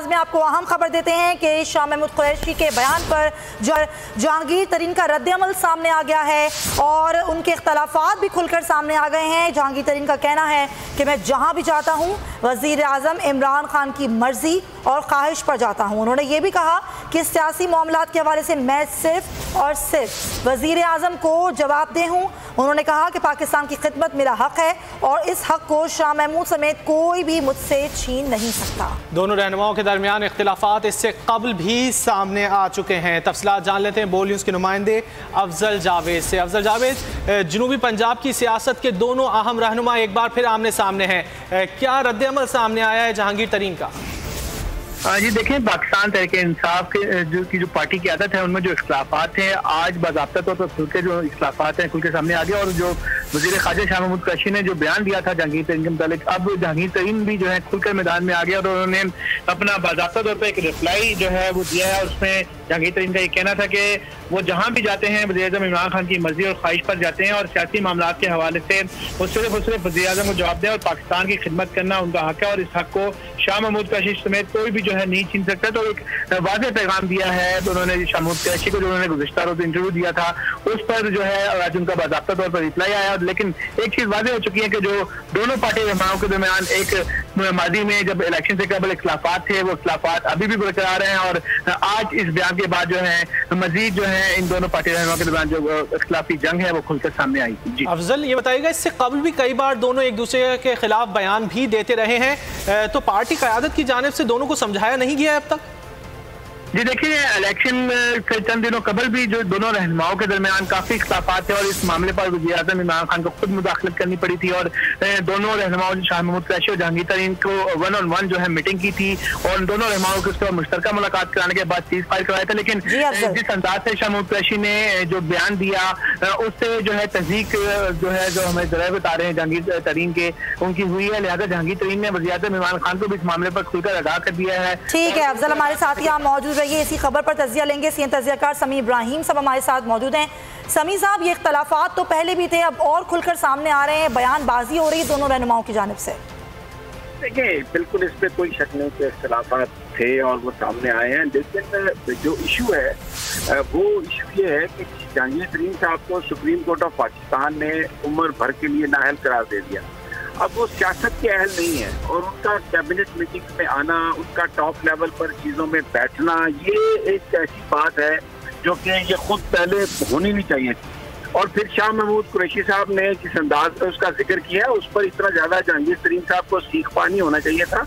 अंदाज में आपको अहम खबर देते हैं कि शाह महमूद कुरैशी के बयान पर जहांगीर तरीन का रद्द-ए-अमल सामने आ गया है और उनके इख्तलाफात भी खुलकर सामने आ गए हैं। जहांगीर तरीन का कहना है कि मैं जहां भी जाता हूं वज़ीर आज़म इमरान खान की मर्जी और ख्वाहिश पर जाता हूं। उन्होंने ये भी कहा कि सियासी मामलात के हवाले से मैं सिर्फ और सिर्फ वज़ीर आज़म को जवाबदेह हूं। उन्होंने कहा कि पाकिस्तान की खिदमत मेरा हक है और इस हक को शाह महमूद समेत कोई भी मुझसे छीन नहीं सकता। दोनों रहनुमाओं के दरमियान इख्तिलाफात इससे कबल भी सामने आ चुके हैं। तफसीलात जान लेते हैं बोल न्यूज़ के नुमाइंदे अफजल जावेद से। अफजल जावेद, जनूबी पंजाब की सियासत के दोनों अहम रहनुमा एक बार फिर आमने सामने हैं, क्या रद्द-ए-अमल सामने आया है जहांगीर तरीन का? जी देखिए, पाकिस्तान तहरीक इंसाफ के जो पार्टी की आदत है उनमें जो इख्तिलाफात हैं आज बाज़ाब्ता तौर पर खुल के जो इख्तिलाफात हैं खुल के सामने आ गया। और जो वज़ीर ख़ारजा शाह महमूद कुरैशी ने जो बयान दिया था जहांगीर तरीन के मुतालिक, अब जहांगीर तरीन भी जो है खुलकर मैदान में आ गया और उन्होंने अपना बाज़ाब्ता तौर पर एक रिप्लाई जो है वो दिया है। और उसमें जहांगीर तरीन का ये कहना था कि वो जहाँ भी जाते हैं वज़ीर आज़म इमरान खान की मर्जी और ख्वाहिश पर जाते हैं और सियासी मामलात के हवाले से वो सिर्फ वज़ीर आज़म को जवाब दें और पाकिस्तान की खिदमत करना उनका हक है और इस हक को शाह महमूद कुरैशी समेत कोई भी जो है नहीं छीन सकता। तो एक वाज़ेह पैगाम दिया है। तो उन्होंने शाह महमूद कुरैशी को जो उन्होंने गुज़िश्ता रोज़ इंटरव्यू दिया था उस पर जो है आज उनका बाज़ाब्ता तौर पर रिप्लाई आया। लेकिन एक चीज़ वाज़ेह हो चुकी है कि जो दोनों पार्टी रहनुमाओं के दरमियान एक मादी में जब इलेक्शन से कबल इख्तिलाफात थे वो इख्तिलाफात अभी भी बरकरार हैं और आज इस बयान के बाद जो है मजीद जो है इन दोनों पार्टी रहनुमाओं के दरमियान जो इख्तिलाफी जंग है वो खुलकर सामने आई। जी अफजल, ये बताइएगा इससे कबल भी कई बार दोनों एक दूसरे के खिलाफ बयान भी देते रहे हैं, तो पार्टी क़यादत की जानिब से दोनों को समझाया नहीं गया अब तक? जी देखिए, इलेक्शन से चंद दिनों कबल भी जो दोनों रहनुमाओं के दरमियान काफी इख्तिलाफात थे और इस मामले पर वज़ीर आज़म इमरान खान को खुद मुदाखलत करनी पड़ी थी और दोनों रहनुमाओं शाह महमूद कुरैशी और जहांगीर तरीन को 1-on-1 जो है मीटिंग की थी और दोनों रहनुमाओं के उसके मुश्तरका मुलाकात कराने के बाद सीज़ फायर करवाया था। लेकिन जिस अंदाज से शाह महमूद कुरैशी ने जो बयान दिया उससे जो है तस्दीक जो है जो हमें ज़राए बता रहे हैं जहांगीर तरीन के उनकी हुई है। लिहाजा जहांगीर तरीन ने वज़ीर आज़म इमरान खान को भी इस मामले पर खुलकर आगाह कर दिया है। ठीक है अफजल, हमारे साथ ही आप मौजूद रहिए, इसी खबर पर तजिया लेंगे। सीनियर तजियाकार समी इब्राहिम साहब हमारे साथ मौजूद हैं। समी साहब, ये इख्तलाफात तो पहले भी थे, अब और खुलकर सामने आ रहे हैं, बयानबाजी हो रही है दोनों रहनुमाओं की जानिब से। देखिए, बिल्कुल इस पे कोई शक नहीं कि इख्तलाफात थे और वो सामने आए हैं, लेकिन जो इशू है वो इशू ये है कि जहांगीर तरीन साहब को सुप्रीम कोर्ट ऑफ पाकिस्तान ने उम्र भर के लिए नाअहल करार दे दिया। अब वो सियासत के अहल नहीं है और उनका कैबिनेट मीटिंग में आना, उनका टॉप लेवल पर चीज़ों में बैठना, ये एक ऐसी बात है जो कि ये खुद पहले होनी नहीं चाहिए थी। और फिर शाह महमूद कुरैशी साहब ने जिस अंदाज में उसका जिक्र किया उस पर इतना ज़्यादा जहांगीर तरीन साहब को सीख पानी होना चाहिए था।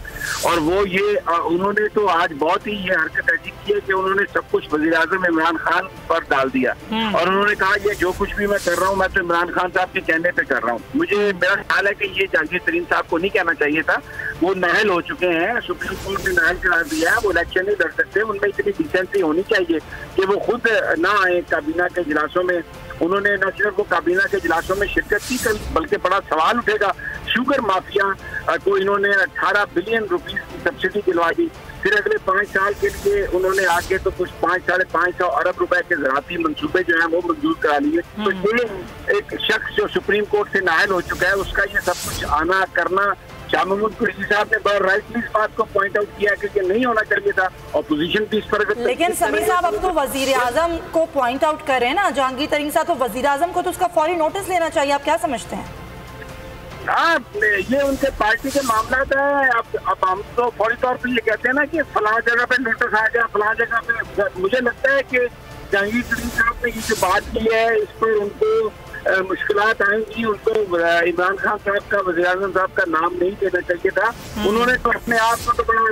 और वो ये उन्होंने तो आज बहुत ही ये हरकत ऐसी की है कि उन्होंने सब कुछ वज़ीर आज़म इमरान खान पर डाल दिया और उन्होंने कहा ये जो कुछ भी मैं कर रहा हूँ मैं तो इमरान खान साहब के कहने पे कर रहा हूँ। मेरा ख्याल है कि ये जहांगीर तरीन साहब को नहीं कहना चाहिए था, वो नाअहल हो चुके हैं, सुप्रीम कोर्ट ने नाअहल करार दिया है, वो इलेक्शन नहीं लड़ सकते। उनमें इतनी डिसेंसी होनी चाहिए कि वो खुद ना आए काबीना के इजलासों में। उन्होंने न सिर्फ वो काबीना के इजलासों में शिरकत की बल्कि बड़ा सवाल उठेगा, शुगर माफिया को इन्होंने 18 बिलियन रुपीस की सब्सिडी दिलवा दी। फिर अगले 5 साल के लिए उन्होंने आगे तो कुछ 5-5.5 अरब रुपए के ज़राअती मंसूबे जो हैं वो मंजूर करा लिए। तो ये एक शख्स जो सुप्रीम कोर्ट से नाअहल हो चुका है उसका ये सब कुछ आना करना, शाह महमूद कुरैशी साहब ने बड़ा राइटली इस बात को पॉइंट आउट किया कि नहीं होना चाहिए था। ऑपोजिशन भी इस पर लेकिन समी साहब अब तो वजीर आजम को पॉइंट आउट कर रहे हैं ना जहांगीर तरीन साहब, तो वजीर आजम को तो उसका फौरी नोटिस लेना चाहिए। आप क्या समझते हैं? हाँ, ये उनके पार्टी के मामला है। अब हम तो फौरी तौर पर ये कहते हैं ना कि फलां जगह पे नोटिस आ गया, फलां जगह पे। मुझे लगता है कि जहांगीर तरीन साहब ने ये जो बात की है इस पर उनको मुश्किलात आएंगी। उनको इमरान खान साहब का, वज़ीर आज़म साहब का नाम नहीं देना चाहिए था। उन्होंने तो अपने आप को तो बड़ा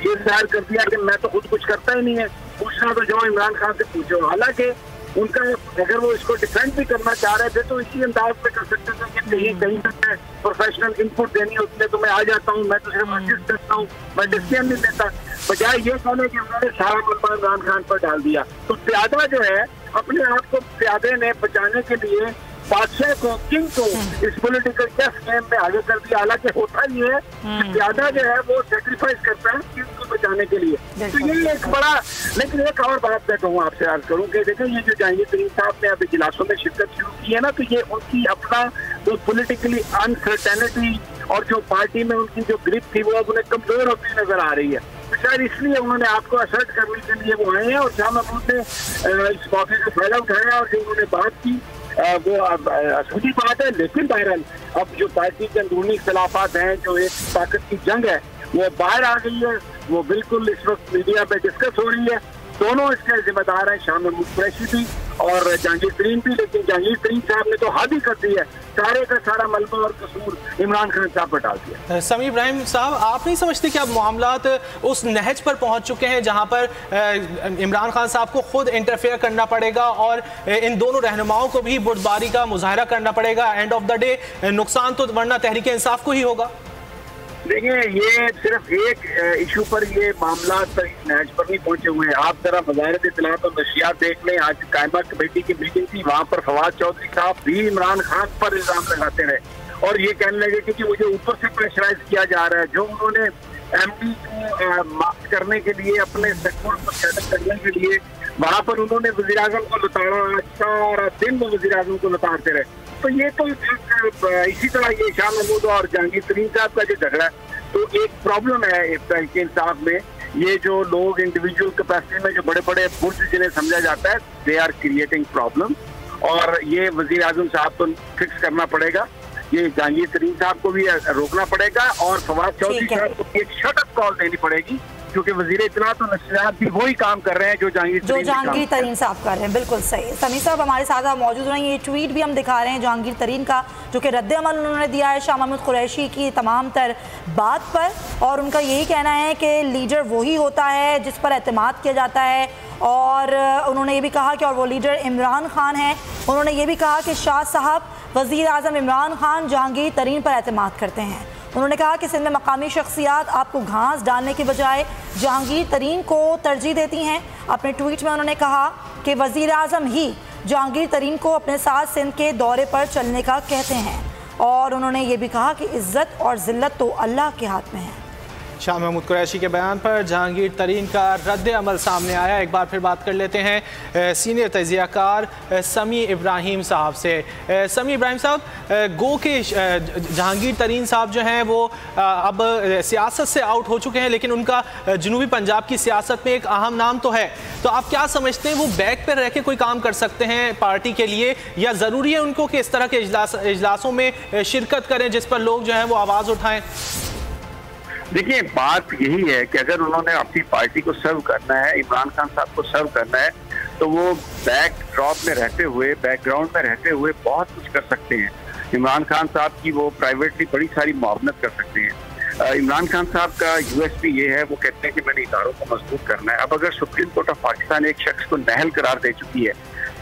ये जाहिर कर दिया कि मैं तो खुद कुछ करता ही नहीं है, पूछना तो जाओ इमरान खान से पूछो। हालांकि उनका अगर वो इसको डिफेंड भी करना चाह रहे थे तो इसी अंदाज में कर सकते थे कि कहीं तक प्रोफेशनल इनपुट देनी होती है तो मैं आ जाता हूँ, मैं तो सिर्फ असिस्ट करता हूँ, मैं डिसीजन नहीं देता। बजाय ये कहने कि उन्होंने सारा मलबा इमरान खान पर डाल दिया। तो प्यादा जो है अपने आप को प्यादे ने बचाने के लिए बादशाह को, किंग को इस पॉलिटिकल चेस गेम में आगे कर दिया। हालांकि होता ही है कि प्यादा जो है वो सेक्रीफाइस करता है किंग को बचाने के लिए। तो ये एक बड़ा, लेकिन एक और बात मैं कहूँ आपसे अर्ज करूँ कि देखिए ये जो जहांगीर तरीन साहब ने अभी इजलासों में शिरकत शुरू की है ना, तो ये उनकी अपना जो पॉलिटिकली अनसर्टेनिटी और जो पार्टी में उनकी जो ग्रिप थी वो अब उन्हें कमजोर होती नजर आ रही है। शायद इसलिए उन्होंने आपको असर्ट करने के लिए वो आए हैं और शाह महमूद ने इस मौके का फायदा उठाया और जो उन्होंने बात की वो असली बात है। लेकिन बहरहाल अब जो पार्टी के अंदरूनी इख्तलाफात हैं, जो एक ताकत की जंग है, वो बाहर आ गई है, वो बिल्कुल इस वक्त मीडिया पे डिस्कस हो रही है। दोनों इसके जिम्मेदार हैं, शाह महमूद कुरैशी भी और जहांगीर तरीन भी। लेकिन जहांगीर तरीन साहब ने तो हद ही कर दी है, सारे का सारा मलबा और कसूर इमरान खान साहब पर डाल दिया। समी इब्राहिम साहब, आप नहीं समझते कि अब मामलात उस नहज पर पहुंच चुके हैं जहां पर इमरान खान साहब को खुद इंटरफेयर करना पड़ेगा और इन दोनों रहनुमाओं को भी बुर्दबारी का मुजाहरा करना पड़ेगा? एंड ऑफ द डे नुकसान तो वरना तहरीक इंसाफ को ही होगा। देखिए, ये सिर्फ एक इशू पर ये मामला नहज पर नहीं पहुंचे हुए हैं। आप जरा वज़ारत इत्तलात और नशियात देख लें, आज कायमा कमेटी की मीटिंग थी, वहाँ पर फवाद चौधरी साहब भी इमरान खान पर इल्जाम लगाते रहे और ये कहने लगे कि मुझे ऊपर से प्रेशराइज किया जा रहा है। जो उन्होंने एमडी को माफ करने के लिए, अपने सेक्टर को सेटअप करने के लिए वहाँ पर उन्होंने वज़ीर आज़म को लताड़ा, सारा दिन वो वज़ीर आज़म को लताड़ते रहे। तो ये तो इसी तरह ये शाह महमूद और जहांगीर तरीन साहब का जो झगड़ा है, तो एक प्रॉब्लम है तहरीक इंसाफ में। ये जो लोग इंडिविजुअल कैपेसिटी में जो बड़े बड़े बुर्ज जिन्हें समझा जाता है, दे आर क्रिएटिंग प्रॉब्लम और ये वज़ीर आज़म साहब को फिक्स करना पड़ेगा, ये जहांगीर तरीन साहब को भी रोकना पड़ेगा और फवाद चौधरी साहब को एक शट अप कॉल देनी पड़ेगी, क्योंकि वज़ीर इत्तलात और नशरियात भी वही काम कर रहे हैं जो जहांगीर तरीन साहब कर रहे हैं। बिल्कुल सही। समी साहब हमारे साथ मौजूद रहेंगे। ये ट्वीट भी हम दिखा रहे हैं जहांगीर तरीन का, जो कि रद्द अमल उन्होंने दिया है शाह महमूद कुरैशी की तमाम तर बात पर, और उनका यही कहना है कि लीडर वही होता है जिस पर एतमाद किया जाता है। और उन्होंने ये भी कहा कि और वो लीडर इमरान खान है। उन्होंने ये भी कहा कि शाह साहब, वज़ीर आज़म इमरान खान जहांगीर तरीन पर एतमाद करते हैं। उन्होंने कहा कि सिंध में मकामी शख्सियात आपको घास डालने के बजाय जहांगीर तरीन को तरजीह देती हैं। अपने ट्वीट में उन्होंने कहा कि वज़ीर आज़म ही जहांगीर तरीन को अपने साथ सिंध के दौरे पर चलने का कहते हैं। और उन्होंने ये भी कहा कि इज़्ज़त और ज़िल्लत तो अल्लाह के हाथ में है। शाह महमूद कुरैशी के बयान पर जहांगीर तरीन का रद्द अमल सामने आया। एक बार फिर बात कर लेते हैं सीनियर तजियाकार समी इब्राहिम साहब से। समी इब्राहिम साहब, गो के जहांगीर तरीन साहब जो हैं वो अब सियासत से आउट हो चुके हैं, लेकिन उनका जनूबी पंजाब की सियासत में एक अहम नाम तो है। तो आप क्या समझते हैं, वो बैक पर रह के कोई काम कर सकते हैं पार्टी के लिए, या ज़रूरी है उनको कि इस तरह के इजलासों में शिरकत करें जिस पर लोग जो हैं वो आवाज़ उठाएं? देखिए, बात यही है कि अगर उन्होंने अपनी पार्टी को सर्व करना है, इमरान खान साहब को सर्व करना है, तो वो बैक ड्रॉप में रहते हुए, बैकग्राउंड में रहते हुए बहुत कुछ कर सकते हैं। इमरान खान साहब की वो प्राइवेटली बड़ी सारी मुआवनत कर सकते हैं। इमरान खान साहब का यूएसपी ये है, वो कहते हैं कि मैंने इदारों को मजबूत करना है। अब अगर सुप्रीम कोर्ट ऑफ पाकिस्तान एक शख्स को नाअहल करार दे चुकी है,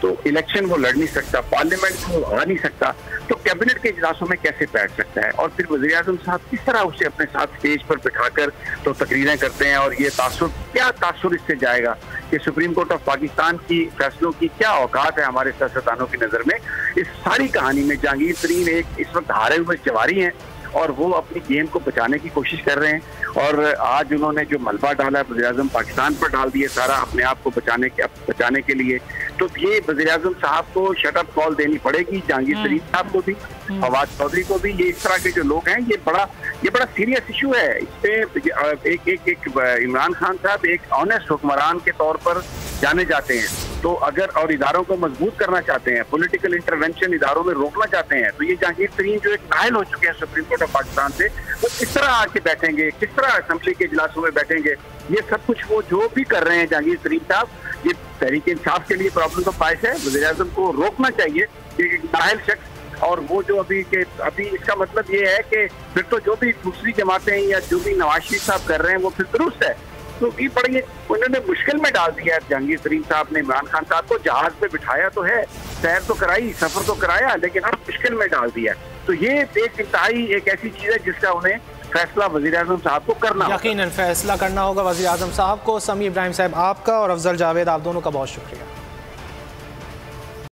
तो इलेक्शन वो लड़ नहीं सकता, पार्लियामेंट को आ नहीं सकता, तो कैबिनेट के इजलासों में कैसे बैठ सकता है? और फिर वज़ीर आज़म साहब किस तरह उसे अपने साथ स्टेज पर बिठाकर तो तकरीरें करते हैं, और ये क्या तासुर इससे जाएगा कि सुप्रीम कोर्ट ऑफ पाकिस्तान की फैसलों की क्या औकात है हमारे सियासतदानों की नज़र में? इस सारी कहानी में जहांगीर तरीन एक इस वक्त हारे हुए जवारी हैं और वो अपनी गेम को बचाने की कोशिश कर रहे हैं। और आज उन्होंने जो मलबा डाला है वज़ीर आज़म पाकिस्तान पर डाल दिए सारा, अपने आप को बचाने के लिए। तो ये वज़ीर आज़म साहब को शट अप कॉल देनी पड़ेगी, जहांगीर तरीन साहब को भी, फवाद चौधरी को भी। ये इस तरह के जो लोग हैं, ये बड़ा सीरियस इशू है। इस पे एक इमरान खान साहब एक ऑनेस्ट हुक्मरान के तौर पर जाने जाते हैं, तो अगर और इदारों को मजबूत करना चाहते हैं, पॉलिटिकल इंटरवेंशन इदारों में रोकना चाहते हैं, तो ये जहांगीर तरीन जो एक नाअहल हो चुके हैं सुप्रीम कोर्ट ऑफ पाकिस्तान से, वो किस तरह आके बैठेंगे, किस तरह असेंबली के इजलासों में बैठेंगे? ये सब कुछ वो जो भी कर रहे हैं जहांगीर तरीन साहब, ये तहरीक इंसाफ के लिए प्रॉब्लम तो पायस है। वज़ीर आज़म को रोकना चाहिए एक नाअहल शख्स, और वो जो अभी इसका मतलब ये है कि फिर तो जो भी दूसरी जमातें या जो भी नवाज शरीफ साहब कर रहे हैं वो फिर दुरुस्त है। तो ये बड़ी उन्होंने मुश्किल में डाल दिया है जहांगीर तरीन साहब ने। इमरान खान साहब को जहाज पे बिठाया तो है, सैर तो कराई, सफर तो कराया, लेकिन अब मुश्किल में डाल दिया। तो ये एक इंतहाई एक ऐसी चीज है जिसका उन्हें फैसला वज़ीर आज़म साहब को करना होगा। यकीनन फैसला करना होगा वज़ीर आज़म साहब को। समी इब्राहिम साहब आपका और अफजल जावेद आप दोनों का बहुत शुक्रिया।